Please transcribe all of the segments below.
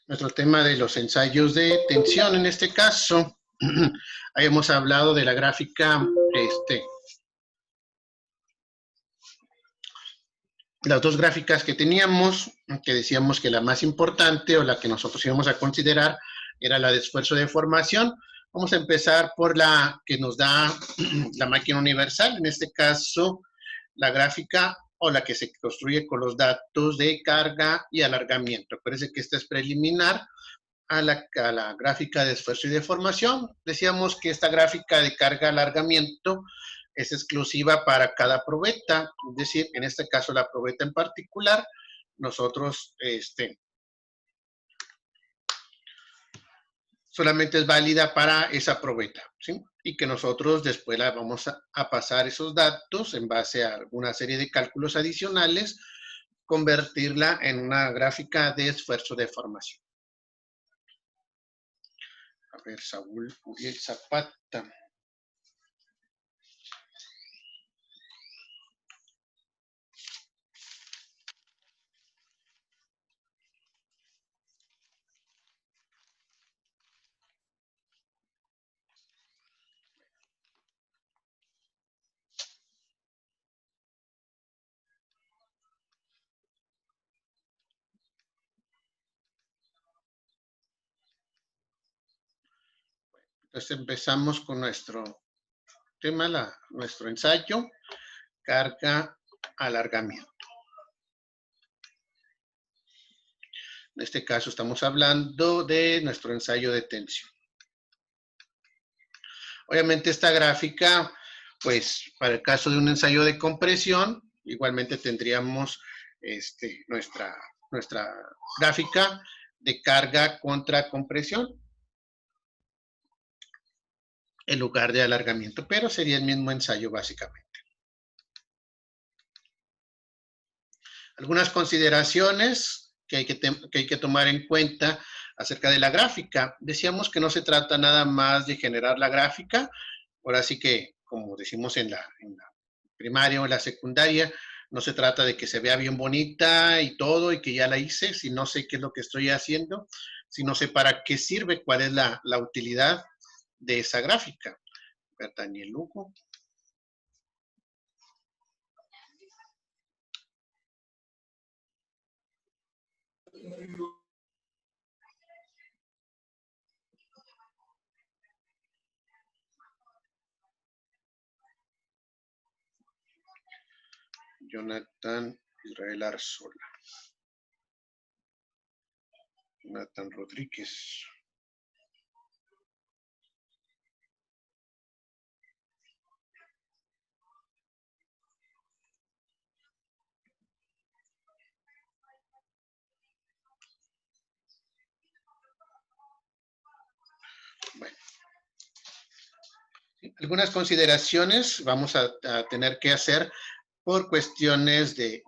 Nuestro tema de los ensayos de tensión, en este caso, habíamos hablado de la gráfica, las dos gráficas que teníamos, que decíamos que la más importante o la que nosotros íbamos a considerar era la de esfuerzo de formación. Vamos a empezar por la que nos da la máquina universal, en este caso la gráfica o la que se construye con los datos de carga y alargamiento. Parece que esta es preliminar a la gráfica de esfuerzo y de formación. Decíamos que esta gráfica de carga-alargamiento es exclusiva para cada probeta, es decir, en este caso la probeta en particular, nosotros solamente es válida para esa probeta, ¿sí? Y que nosotros después la vamos a pasar esos datos en base a alguna serie de cálculos adicionales, convertirla en una gráfica de esfuerzo de formación. A ver, Saúl Uriel Zapata. Entonces empezamos con nuestro tema, nuestro ensayo, carga, alargamiento. En este caso estamos hablando de nuestro ensayo de tensión. Obviamente esta gráfica, pues para el caso de un ensayo de compresión, igualmente tendríamos nuestra gráfica de carga contra compresión en lugar de alargamiento, pero sería el mismo ensayo básicamente. Algunas consideraciones que hay que tomar en cuenta acerca de la gráfica. Decíamos que no se trata nada más de generar la gráfica, ahora sí que, como decimos en la primaria o en la secundaria, no se trata de que se vea bien bonita y todo y que ya la hice, si no sé qué es lo que estoy haciendo, si no sé para qué sirve, cuál es la utilidad de esa gráfica. Daniel Lugo. Jonathan Israel Arzola. Jonathan Rodríguez. Bueno. Algunas consideraciones vamos a tener que hacer por cuestiones del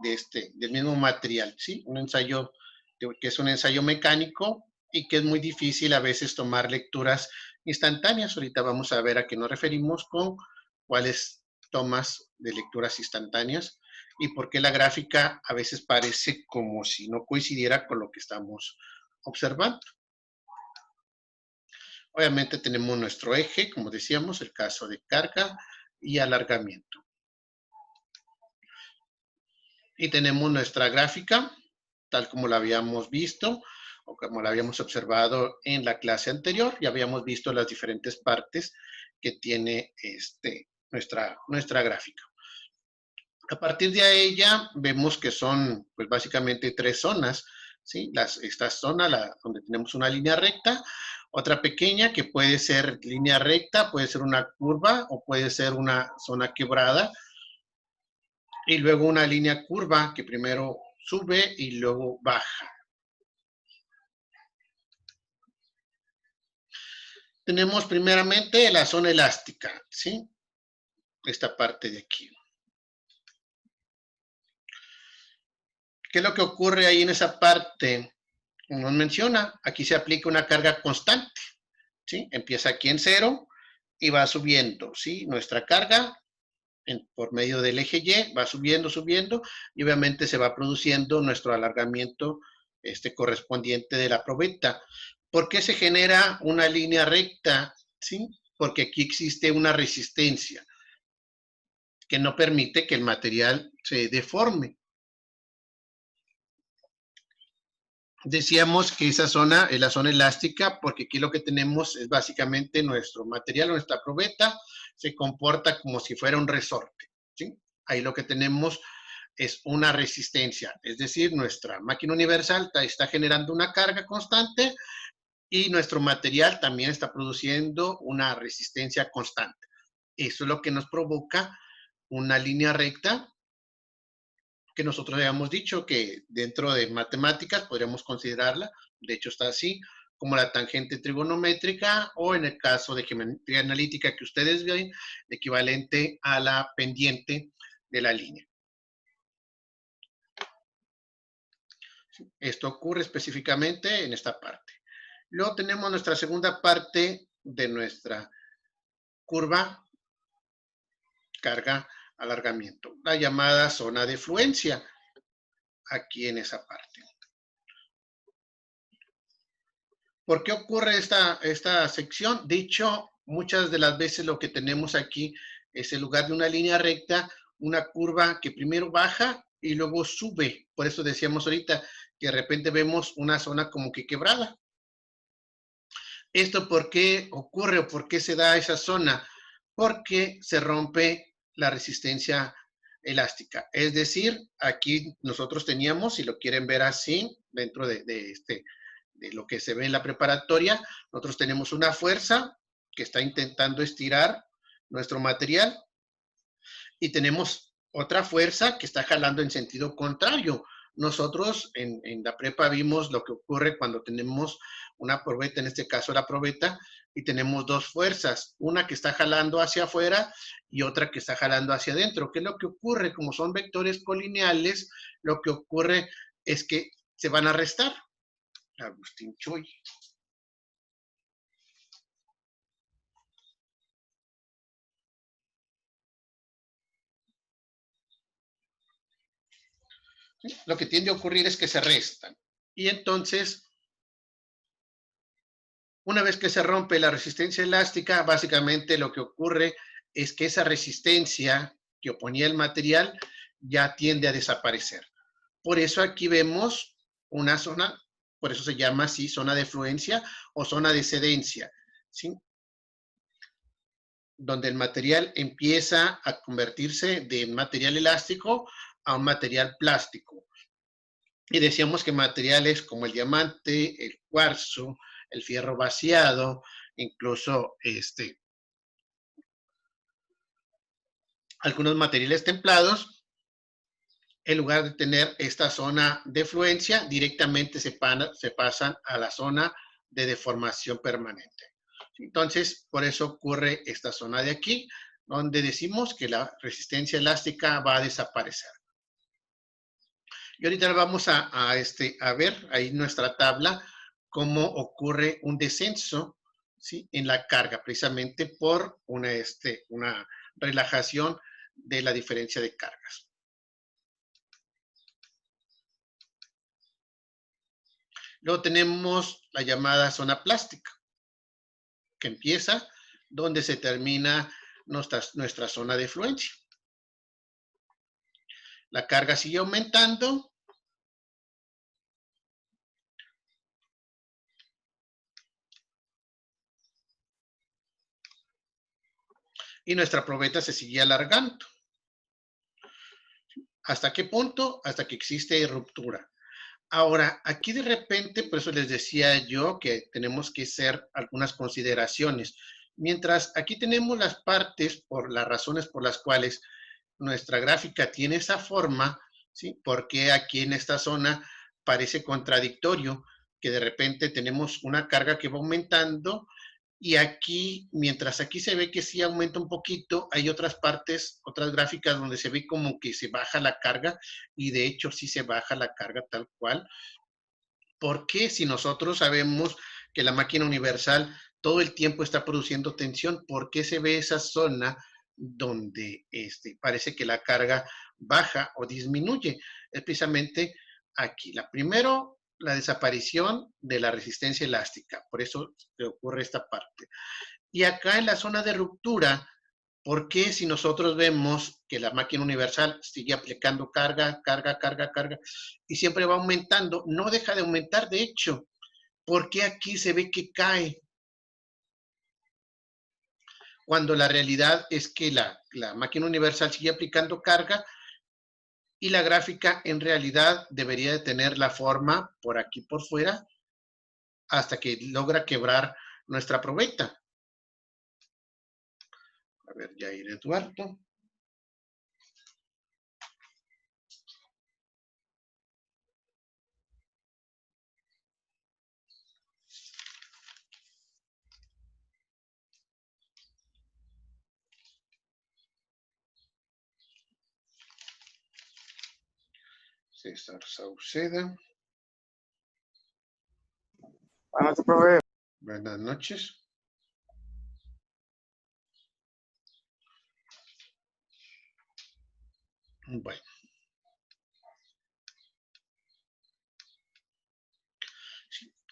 mismo material, ¿sí? Un ensayo que es un ensayo mecánico y que es muy difícil a veces tomar lecturas instantáneas. Ahorita vamos a ver a qué nos referimos con cuáles tomas de lecturas instantáneas y por qué la gráfica a veces parece como si no coincidiera con lo que estamos observando. Obviamente tenemos nuestro eje, como decíamos, el caso de carga y alargamiento. Y tenemos nuestra gráfica, tal como la habíamos visto o como la habíamos observado en la clase anterior. Ya habíamos visto las diferentes partes que tiene nuestra gráfica. A partir de ella vemos que son pues básicamente tres zonas, ¿sí? Esta zona donde tenemos una línea recta, otra pequeña que puede ser línea recta, puede ser una curva o puede ser una zona quebrada. Y luego una línea curva que primero sube y luego baja. Tenemos primeramente la zona elástica, ¿sí? Esta parte de aquí. ¿Qué es lo que ocurre ahí en esa parte? Como nos menciona, aquí se aplica una carga constante, ¿sí? Empieza aquí en 0 y va subiendo, ¿sí? Nuestra carga por medio del eje Y, va subiendo, subiendo, y obviamente se va produciendo nuestro alargamiento correspondiente de la probeta. ¿Por qué se genera una línea recta? ¿Sí? Porque aquí existe una resistencia que no permite que el material se deforme. Decíamos que esa zona es la zona elástica porque aquí lo que tenemos es básicamente nuestro material, nuestra probeta, se comporta como si fuera un resorte, ¿sí? Ahí lo que tenemos es una resistencia, es decir, nuestra máquina universal está generando una carga constante y nuestro material también está produciendo una resistencia constante. Eso es lo que nos provoca una línea recta que nosotros habíamos dicho que dentro de matemáticas podríamos considerarla, de hecho está así, como la tangente trigonométrica o en el caso de geometría analítica que ustedes ven, equivalente a la pendiente de la línea. Esto ocurre específicamente en esta parte. Luego tenemos nuestra segunda parte de nuestra curva carga alargamiento, la llamada zona de fluencia, aquí en esa parte. ¿Por qué ocurre esta sección? De hecho, muchas de las veces lo que tenemos aquí es en lugar de una línea recta, una curva que primero baja y luego sube. Por eso decíamos ahorita que de repente vemos una zona como que quebrada. ¿Esto por qué ocurre o por qué se da esa zona? Porque se rompe la resistencia elástica. Es decir, aquí nosotros teníamos, si lo quieren ver así, dentro de lo que se ve en la preparatoria, nosotros tenemos una fuerza que está intentando estirar nuestro material y tenemos otra fuerza que está jalando en sentido contrario. Nosotros en la prepa vimos lo que ocurre cuando tenemos una probeta, en este caso la probeta, y tenemos dos fuerzas, una que está jalando hacia afuera y otra que está jalando hacia adentro. ¿Qué es lo que ocurre? Como son vectores colineales, lo que ocurre es que se van a restar. Agustín Chuy. Lo que tiende a ocurrir es que se restan. Y entonces, una vez que se rompe la resistencia elástica, básicamente lo que ocurre es que esa resistencia que oponía el material ya tiende a desaparecer. Por eso aquí vemos una zona, por eso se llama así zona de fluencia o zona de cedencia, ¿sí? Donde el material empieza a convertirse de material elástico a un material plástico. Y decíamos que materiales como el diamante, el cuarzo, el fierro vaciado, incluso algunos materiales templados, en lugar de tener esta zona de fluencia, directamente se pasan a la zona de deformación permanente. Entonces, por eso ocurre esta zona de aquí, donde decimos que la resistencia elástica va a desaparecer. Y ahorita vamos a ver ahí nuestra tabla cómo ocurre un descenso, ¿sí? En la carga, precisamente por una relajación de la diferencia de cargas. Luego tenemos la llamada zona plástica, que empieza donde se termina nuestra zona de fluencia. La carga sigue aumentando. Y nuestra probeta se sigue alargando. ¿Hasta qué punto? Hasta que existe ruptura. Ahora, aquí de repente, por eso les decía yo que tenemos que hacer algunas consideraciones. Mientras aquí tenemos las partes por las razones por las cuales nuestra gráfica tiene esa forma, ¿sí? Porque aquí en esta zona parece contradictorio que de repente tenemos una carga que va aumentando y aquí, mientras aquí se ve que sí aumenta un poquito, hay otras partes, otras gráficas donde se ve como que se baja la carga y de hecho sí se baja la carga tal cual. Porque si nosotros sabemos que la máquina universal todo el tiempo está produciendo tensión, ¿por qué se ve esa zona donde parece que la carga baja o disminuye. Es precisamente aquí. Primero, la desaparición de la resistencia elástica. Por eso se ocurre esta parte. Y acá en la zona de ruptura, ¿por qué si nosotros vemos que la máquina universal sigue aplicando carga, carga, carga, carga, y siempre va aumentando? No deja de aumentar, de hecho. ¿Por qué aquí se ve que cae? Cuando la realidad es que la máquina universal sigue aplicando carga y la gráfica en realidad debería de tener la forma por aquí por fuera hasta que logra quebrar nuestra probeta. A ver, Jair Eduardo. César Sauceda. Buenas noches, profe. Buenas noches. Bueno.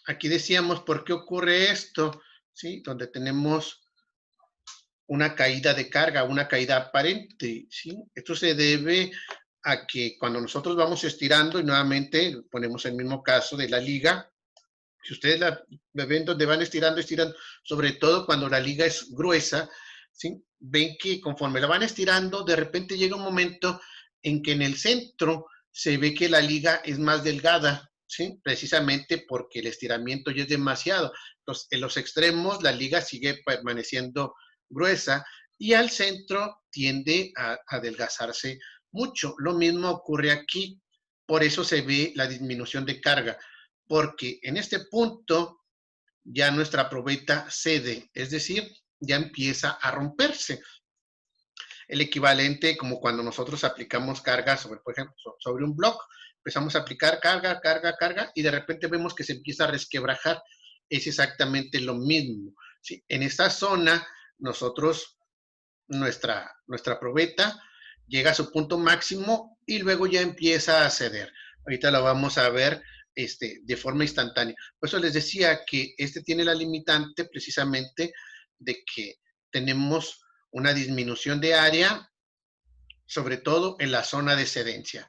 Aquí decíamos por qué ocurre esto, ¿sí? Donde tenemos una caída de carga, una caída aparente, ¿sí? Esto se debe a que cuando nosotros vamos estirando, y nuevamente ponemos el mismo caso de la liga, si ustedes la ven donde van estirando, sobre todo cuando la liga es gruesa, ¿sí? Ven que conforme la van estirando, de repente llega un momento en que en el centro se ve que la liga es más delgada, ¿sí? Precisamente porque el estiramiento ya es demasiado. Entonces, en los extremos la liga sigue permaneciendo gruesa y al centro tiende a adelgazarse mucho. Lo mismo ocurre aquí, por eso se ve la disminución de carga, porque en este punto ya nuestra probeta cede, es decir, ya empieza a romperse. El equivalente como cuando nosotros aplicamos carga sobre, por ejemplo, sobre un block, empezamos a aplicar carga, carga, carga, y de repente vemos que se empieza a resquebrajar. Es exactamente lo mismo, ¿sí? En esta zona, nosotros, nuestra probeta llega a su punto máximo y luego ya empieza a ceder. Ahorita lo vamos a ver de forma instantánea. Por eso les decía que tiene la limitante precisamente de que tenemos una disminución de área, sobre todo en la zona de cedencia.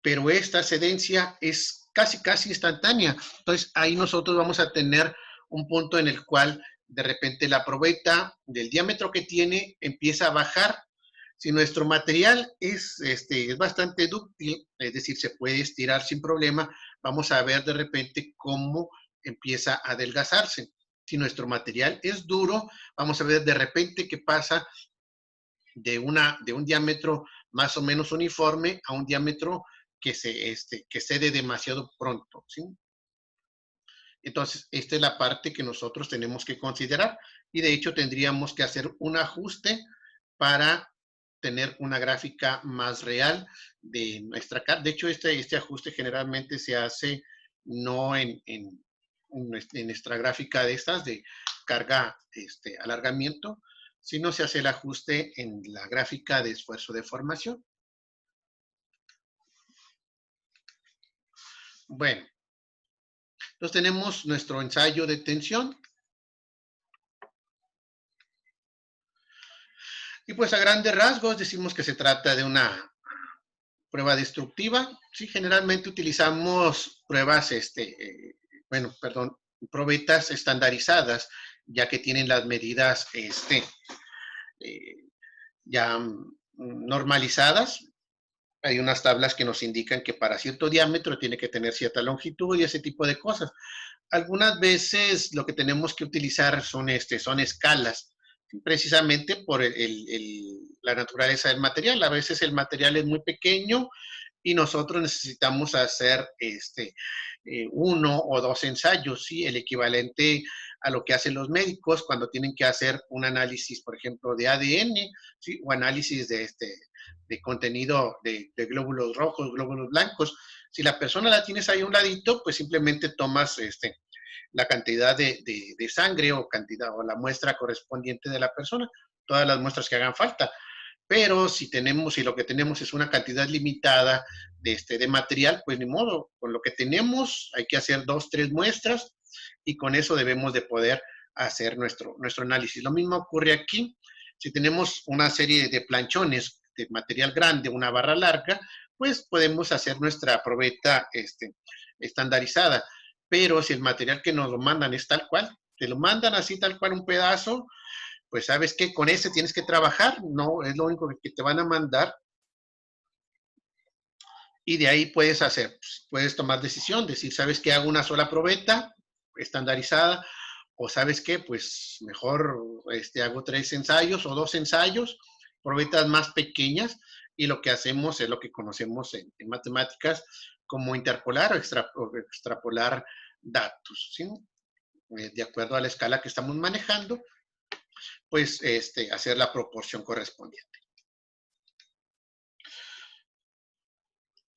Pero esta cedencia es casi instantánea. Entonces, ahí nosotros vamos a tener un punto en el cual de repente la probeta del diámetro que tiene empieza a bajar. Si nuestro material es bastante dúctil, es decir, se puede estirar sin problema, vamos a ver de repente cómo empieza a adelgazarse. Si nuestro material es duro, vamos a ver de repente qué pasa de un diámetro más o menos uniforme a un diámetro que cede demasiado pronto, ¿sí? Entonces, esta es la parte que nosotros tenemos que considerar y de hecho tendríamos que hacer un ajuste para tener una gráfica más real de nuestra carga. De hecho, este ajuste generalmente se hace no en nuestra gráfica de estas de carga, alargamiento, sino se hace el ajuste en la gráfica de esfuerzo de formación. Bueno, entonces tenemos nuestro ensayo de tensión. Y pues a grandes rasgos decimos que se trata de una prueba destructiva. Sí, generalmente utilizamos pruebas, probetas estandarizadas, ya que tienen las medidas ya normalizadas. Hay unas tablas que nos indican que para cierto diámetro tiene que tener cierta longitud y ese tipo de cosas. Algunas veces lo que tenemos que utilizar son escalas, precisamente por la naturaleza del material. A veces el material es muy pequeño y nosotros necesitamos hacer uno o dos ensayos, ¿sí? El equivalente a lo que hacen los médicos cuando tienen que hacer un análisis, por ejemplo, de ADN, ¿sí? O análisis de contenido de glóbulos rojos, glóbulos blancos. Si la persona la tienes ahí a un ladito, pues simplemente tomas la cantidad de sangre o la muestra correspondiente de la persona, todas las muestras que hagan falta. Pero si lo que tenemos es una cantidad limitada de material, pues ni modo, con lo que tenemos hay que hacer 2, 3 muestras y con eso debemos de poder hacer nuestro análisis. Lo mismo ocurre aquí. Si tenemos una serie de planchones de material grande, una barra larga, pues podemos hacer nuestra probeta estandarizada. Pero si el material que nos lo mandan es tal cual, te lo mandan así tal cual un pedazo, pues sabes que con ese tienes que trabajar, no es lo único que te van a mandar. Y de ahí puedes hacer, puedes tomar decisión, decir, ¿sabes qué? Hago una sola probeta estandarizada, o ¿sabes qué? Pues mejor hago 3 ensayos o 2 ensayos, probetas más pequeñas, y lo que hacemos es lo que conocemos en matemáticas como interpolar o extrapolar datos, ¿sí? De acuerdo a la escala que estamos manejando, pues hacer la proporción correspondiente.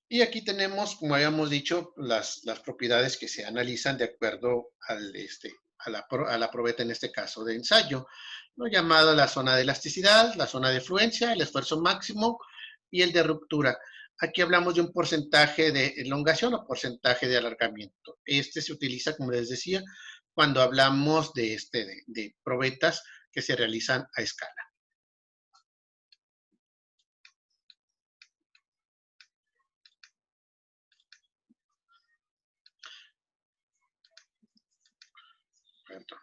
Y aquí tenemos, como habíamos dicho, las propiedades que se analizan de acuerdo a la probeta, en este caso de ensayo, ¿no? Llamado la zona de elasticidad, la zona de fluencia, el esfuerzo máximo y el de ruptura. Aquí hablamos de un porcentaje de elongación o porcentaje de alargamiento. Este se utiliza, como les decía, cuando hablamos de probetas que se realizan a escala. Perdón.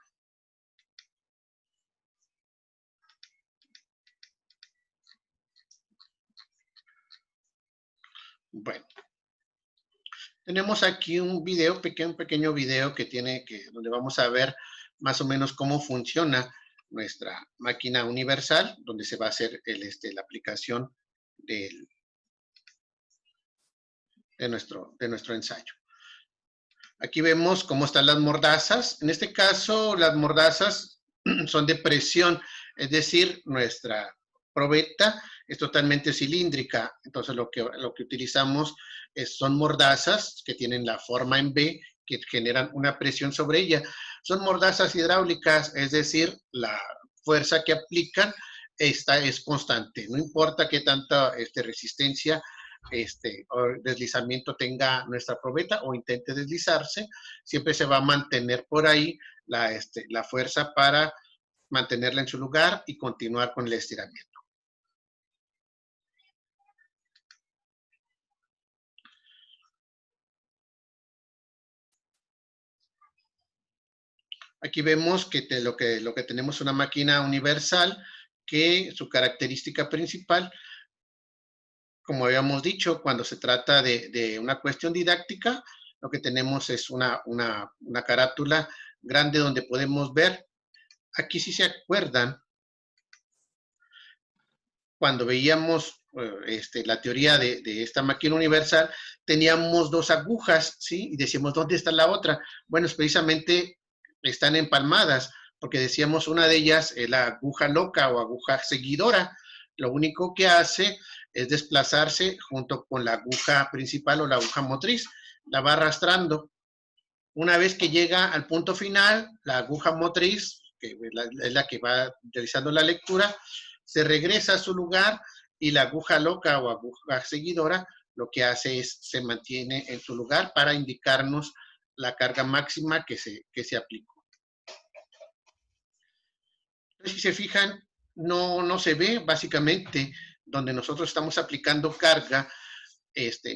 Bueno, tenemos aquí un video, pequeño video donde vamos a ver más o menos cómo funciona nuestra máquina universal, donde se va a hacer la aplicación de nuestro ensayo. Aquí vemos cómo están las mordazas. En este caso, las mordazas son de presión, es decir, nuestra probeta es totalmente cilíndrica. Entonces, lo que utilizamos son mordazas que tienen la forma en V, que generan una presión sobre ella. Son mordazas hidráulicas, es decir, la fuerza que aplican es constante. No importa qué tanta resistencia o deslizamiento tenga nuestra probeta o intente deslizarse, siempre se va a mantener por ahí la fuerza para mantenerla en su lugar y continuar con el estiramiento. Aquí vemos que lo que tenemos es una máquina universal que su característica principal, como habíamos dicho, cuando se trata de una cuestión didáctica, lo que tenemos es una carátula grande donde podemos ver. Aquí, si se acuerdan, cuando veíamos la teoría de esta máquina universal, teníamos 2 agujas, ¿sí? Y decíamos, ¿dónde está la otra? Bueno, precisamente están empalmadas, porque decíamos una de ellas es la aguja loca o aguja seguidora. Lo único que hace es desplazarse junto con la aguja principal o la aguja motriz, la va arrastrando. Una vez que llega al punto final, la aguja motriz, que es la que va realizando la lectura, se regresa a su lugar y la aguja loca o aguja seguidora lo que hace es se mantiene en su lugar para indicarnos la carga máxima que se aplicó. Entonces, si se fijan, no se ve básicamente donde nosotros estamos aplicando carga,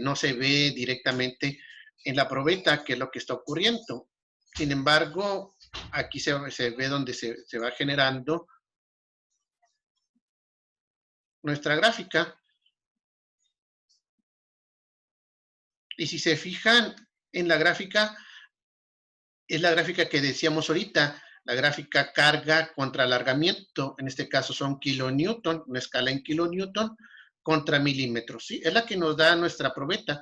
no se ve directamente en la probeta qué es lo que está ocurriendo. Sin embargo, aquí se ve donde se va generando nuestra gráfica. Y si se fijan en la gráfica, es la gráfica que decíamos ahorita, la gráfica carga contra alargamiento, en este caso son kilonewton, una escala en kilonewton contra milímetros, ¿sí? Es la que nos da nuestra probeta.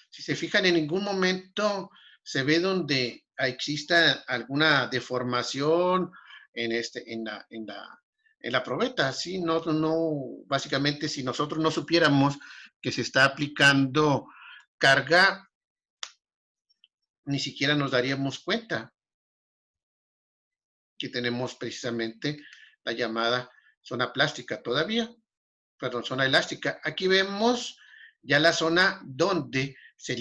Si se fijan, en ningún momento se ve donde exista alguna deformación en en la probeta, ¿sí? Básicamente, si nosotros no supiéramos que se está aplicando carga, ni siquiera nos daríamos cuenta que tenemos precisamente la llamada zona plástica todavía, perdón, zona elástica. Aquí vemos ya la zona donde se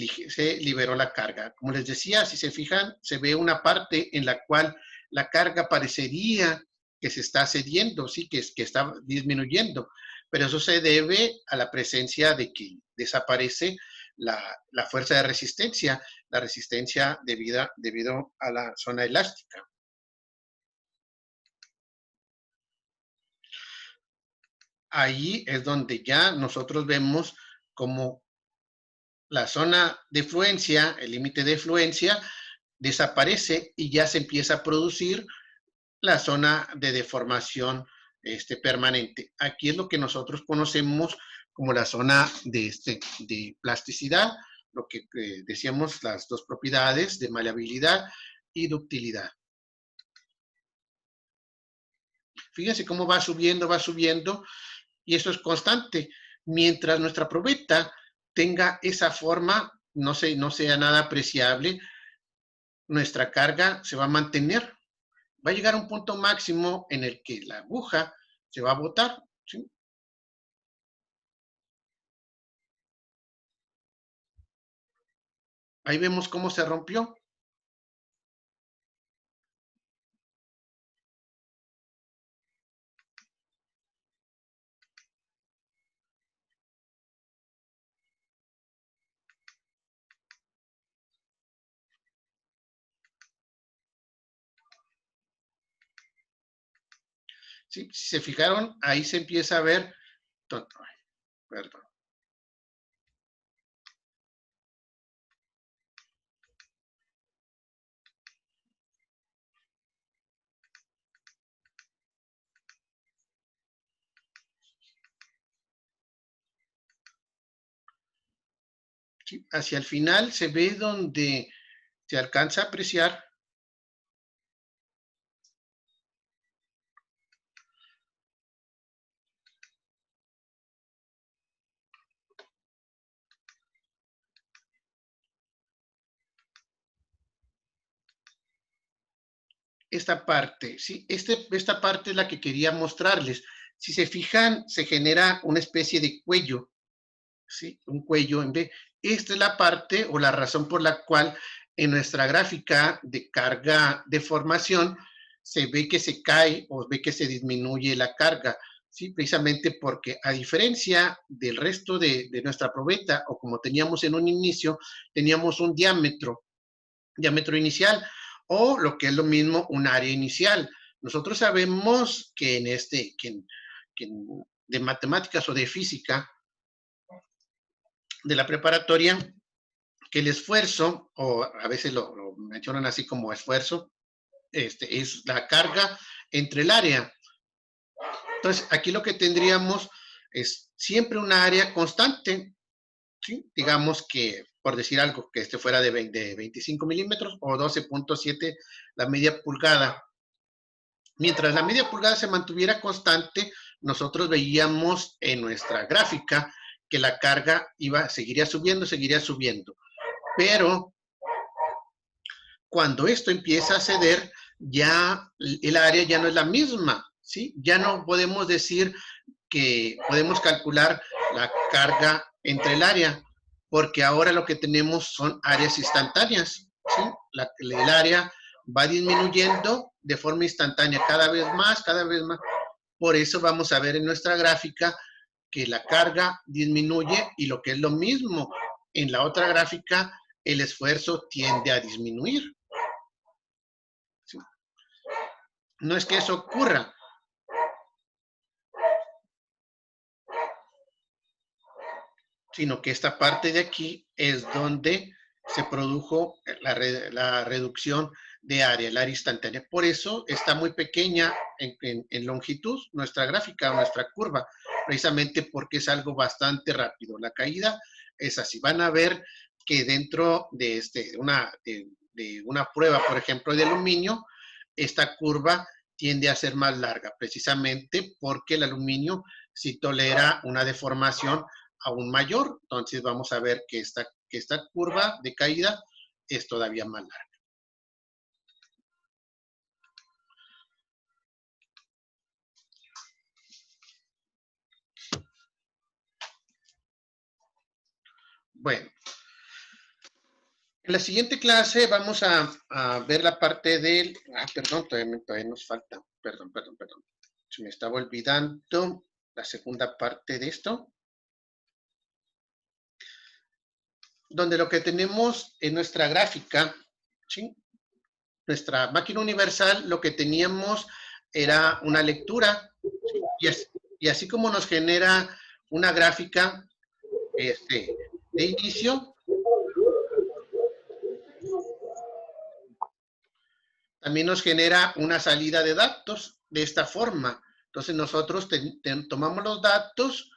liberó la carga. Como les decía, si se fijan, se ve una parte en la cual la carga parecería que se está cediendo, sí, que está disminuyendo, pero eso se debe a la presencia de que desaparece la fuerza de resistencia, la resistencia debido a la zona elástica. Ahí es donde ya nosotros vemos como la zona de fluencia, el límite de fluencia, desaparece y ya se empieza a producir la zona de deformación permanente. Aquí es lo que nosotros conocemos como la zona de plasticidad, lo que decíamos, las dos propiedades de maleabilidad y ductilidad. Fíjense cómo va subiendo, y eso es constante. Mientras nuestra probeta tenga esa forma, no sea nada apreciable, nuestra carga se va a mantener. Va a llegar a un punto máximo en el que la aguja se va a botar, ¿sí? Ahí vemos cómo se rompió. ¿Sí? Si se fijaron, ahí se empieza a ver, perdón. ¿Sí? Hacia el final se ve donde se alcanza a apreciar esta parte, ¿sí? Esta parte es la que quería mostrarles. Si se fijan, se genera una especie de cuello, ¿sí? Un cuello en B. Esta es la parte o la razón por la cual en nuestra gráfica de carga de formación se ve que se cae o ve que se disminuye la carga, ¿sí? Precisamente porque a diferencia del resto de nuestra probeta o como teníamos en un inicio, teníamos un diámetro inicial o lo que es lo mismo un área inicial. Nosotros sabemos que de matemáticas o de física de la preparatoria, que el esfuerzo, o a veces lo mencionan así como esfuerzo, es la carga entre el área. Entonces, aquí lo que tendríamos es siempre una área constante, ¿sí? Digamos que, por decir algo, que fuera de 25 milímetros o 12.7 la media pulgada. Mientras la media pulgada se mantuviera constante, nosotros veíamos en nuestra gráfica que la carga seguiría subiendo. Pero cuando esto empieza a ceder, ya el área ya no es la misma, ¿sí? Ya no podemos decir que podemos calcular la carga entre el área, porque ahora lo que tenemos son áreas instantáneas, ¿sí? El área va disminuyendo de forma instantánea cada vez más. Por eso vamos a ver en nuestra gráfica que la carga disminuye y lo que es lo mismo, en la otra gráfica el esfuerzo tiende a disminuir. ¿Sí? No es que eso ocurra, sino que esta parte de aquí es donde se produjo la reducción de área, el área instantánea. Por eso está muy pequeña en longitud nuestra gráfica, nuestra curva, precisamente porque es algo bastante rápido. La caída es así. Van a ver que dentro de una prueba, por ejemplo, de aluminio, esta curva tiende a ser más larga, precisamente porque el aluminio sí tolera una deformación aún mayor. Entonces vamos a ver que esta curva de caída es todavía más larga. Bueno, en la siguiente clase vamos a ver la parte del... perdón, todavía nos falta. Perdón. Se me estaba olvidando la segunda parte de esto. Donde lo que tenemos en nuestra gráfica, ¿sí? Nuestra máquina universal, lo que teníamos era una lectura, ¿sí? Y así como nos genera una gráfica de inicio, también nos genera una salida de datos de esta forma. Entonces nosotros tomamos los datos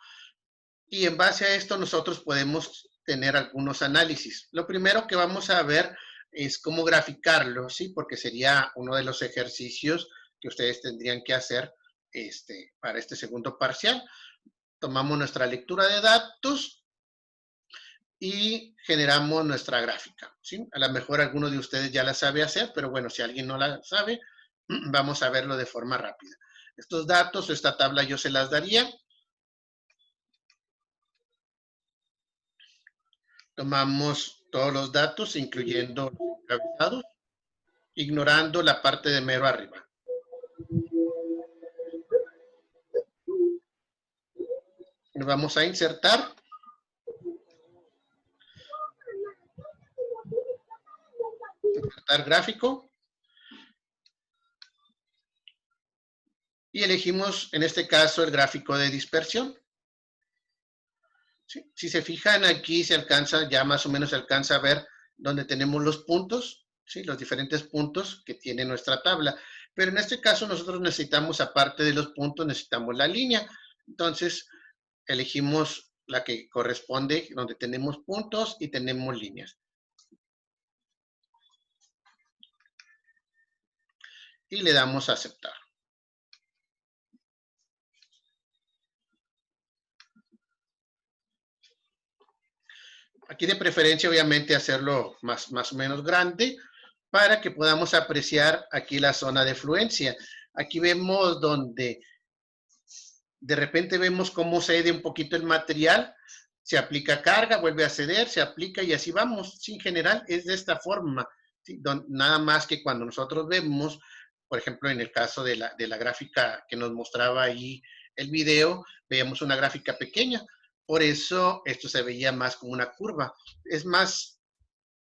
y en base a esto nosotros podemos tener algunos análisis. Lo primero que vamos a ver es cómo graficarlo, ¿sí? Porque sería uno de los ejercicios que ustedes tendrían que hacer para este segundo parcial. Tomamos nuestra lectura de datos y generamos nuestra gráfica, ¿sí? A lo mejor alguno de ustedes ya la sabe hacer, pero bueno, si alguien no la sabe, vamos a verlo de forma rápida. Estos datos, esta tabla yo se las daría. Tomamos todos los datos, incluyendo los encabezados, ignorando la parte de mero arriba. Nos vamos a insertar. Insertar gráfico. Y elegimos, en este caso, el gráfico de dispersión. ¿Sí? Si se fijan aquí, se alcanza, ya más o menos se alcanza a ver donde tenemos los puntos, ¿sí? Los diferentes puntos que tiene nuestra tabla. Pero en este caso nosotros necesitamos, aparte de los puntos, necesitamos la línea. Entonces, elegimos la que corresponde, donde tenemos puntos y tenemos líneas. Y le damos a aceptar. Aquí de preferencia, obviamente, hacerlo más o menos grande para que podamos apreciar aquí la zona de fluencia. Aquí vemos donde de repente vemos cómo cede un poquito el material, se aplica carga, vuelve a ceder, se aplica y así vamos. Sí, en general es de esta forma. ¿Sí? Nada más que cuando nosotros vemos, por ejemplo, en el caso de la gráfica que nos mostraba ahí el video, veíamos una gráfica pequeña. Por eso esto se veía más como una curva. Es más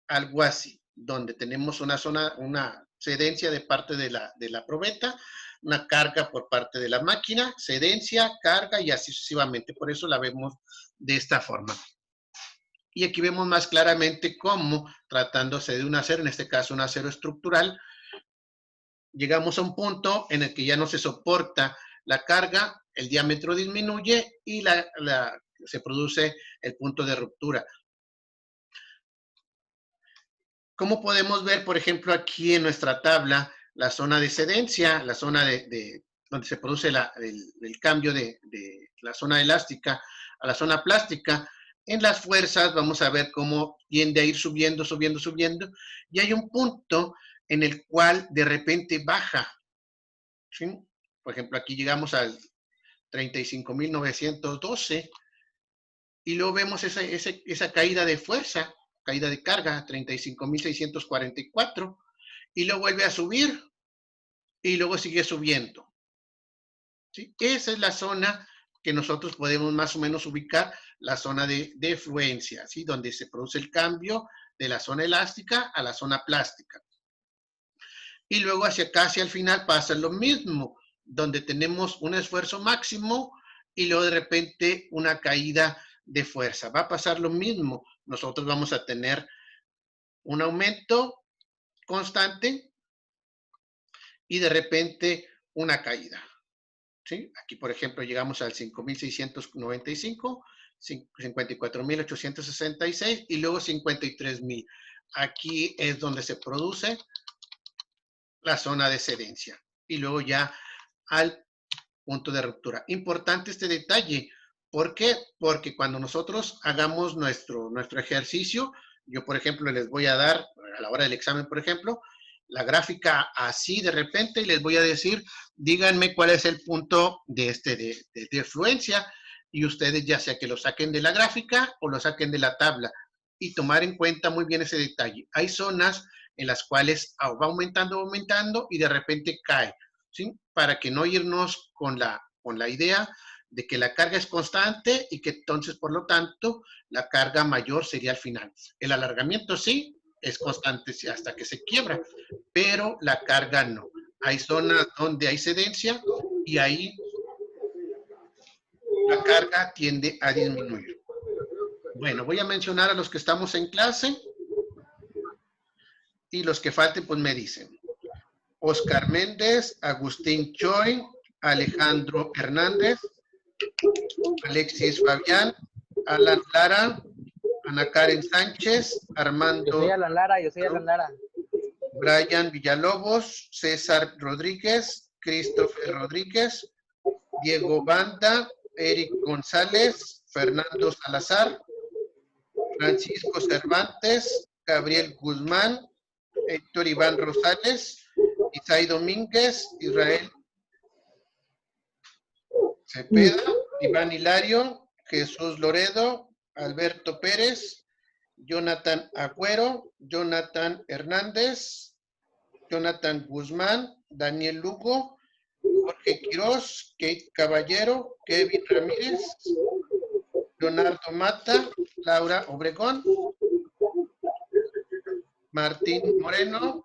algo así, donde tenemos una zona, una cedencia de parte de la probeta, una carga por parte de la máquina, cedencia, carga y así sucesivamente. Por eso la vemos de esta forma. Y aquí vemos más claramente cómo, tratándose de un acero, en este caso un acero estructural, llegamos a un punto en el que ya no se soporta la carga, el diámetro disminuye y se produce el punto de ruptura. ¿Cómo podemos ver, por ejemplo, aquí en nuestra tabla, la zona de cedencia, la zona donde se produce el cambio de la zona elástica a la zona plástica? En las fuerzas vamos a ver cómo tiende a ir subiendo, y hay un punto en el cual de repente baja, ¿sí? Por ejemplo, aquí llegamos al 35.912 y luego vemos esa caída de fuerza, caída de carga, 35.644, y luego vuelve a subir, y luego sigue subiendo. ¿Sí? Esa es la zona que nosotros podemos más o menos ubicar, la zona de fluencia, ¿sí? Donde se produce el cambio de la zona elástica a la zona plástica. Y luego hacia acá, hacia el final, pasa lo mismo, donde tenemos un esfuerzo máximo y luego de repente una caída de fuerza. Va a pasar lo mismo. Nosotros vamos a tener un aumento constante y de repente una caída. ¿Sí? Aquí, por ejemplo, llegamos al 5.695, 54.866 y luego 53.000. Aquí es donde se produce la zona de cedencia. y luego ya al punto de ruptura. Importante este detalle. ¿Por qué? Porque cuando nosotros hagamos nuestro ejercicio, yo, por ejemplo, les voy a dar, a la hora del examen, por ejemplo, la gráfica así de repente y les voy a decir, díganme cuál es el punto de fluencia y ustedes ya sea que lo saquen de la gráfica o lo saquen de la tabla y tomar en cuenta muy bien ese detalle. Hay zonas en las cuales va aumentando y de repente cae, ¿sí? Para que no irnos con la idea de que la carga es constante y que entonces, por lo tanto, la carga mayor sería al final. El alargamiento sí es constante hasta que se quiebra, pero la carga no. Hay zonas donde hay cedencia y ahí la carga tiende a disminuir. Bueno, voy a mencionar a los que estamos en clase y los que falten, pues me dicen. Oscar Méndez, Agustín Choi, Alejandro Hernández, Alexis Fabián, Alan Lara, Ana Karen Sánchez, Armando. Yo soy Alan Lara. Brian Villalobos, César Rodríguez, Christopher Rodríguez, Diego Banda, Eric González, Fernando Salazar, Francisco Cervantes, Gabriel Guzmán, Héctor Iván Rosales, Isai Domínguez, Israel Cepeda, Iván Hilario, Jesús Loredo, Alberto Pérez, Jonathan Agüero, Jonathan Hernández, Jonathan Guzmán, Daniel Lugo, Jorge Quirós, Kate Caballero, Kevin Ramírez, Leonardo Mata, Laura Obregón, Martín Moreno,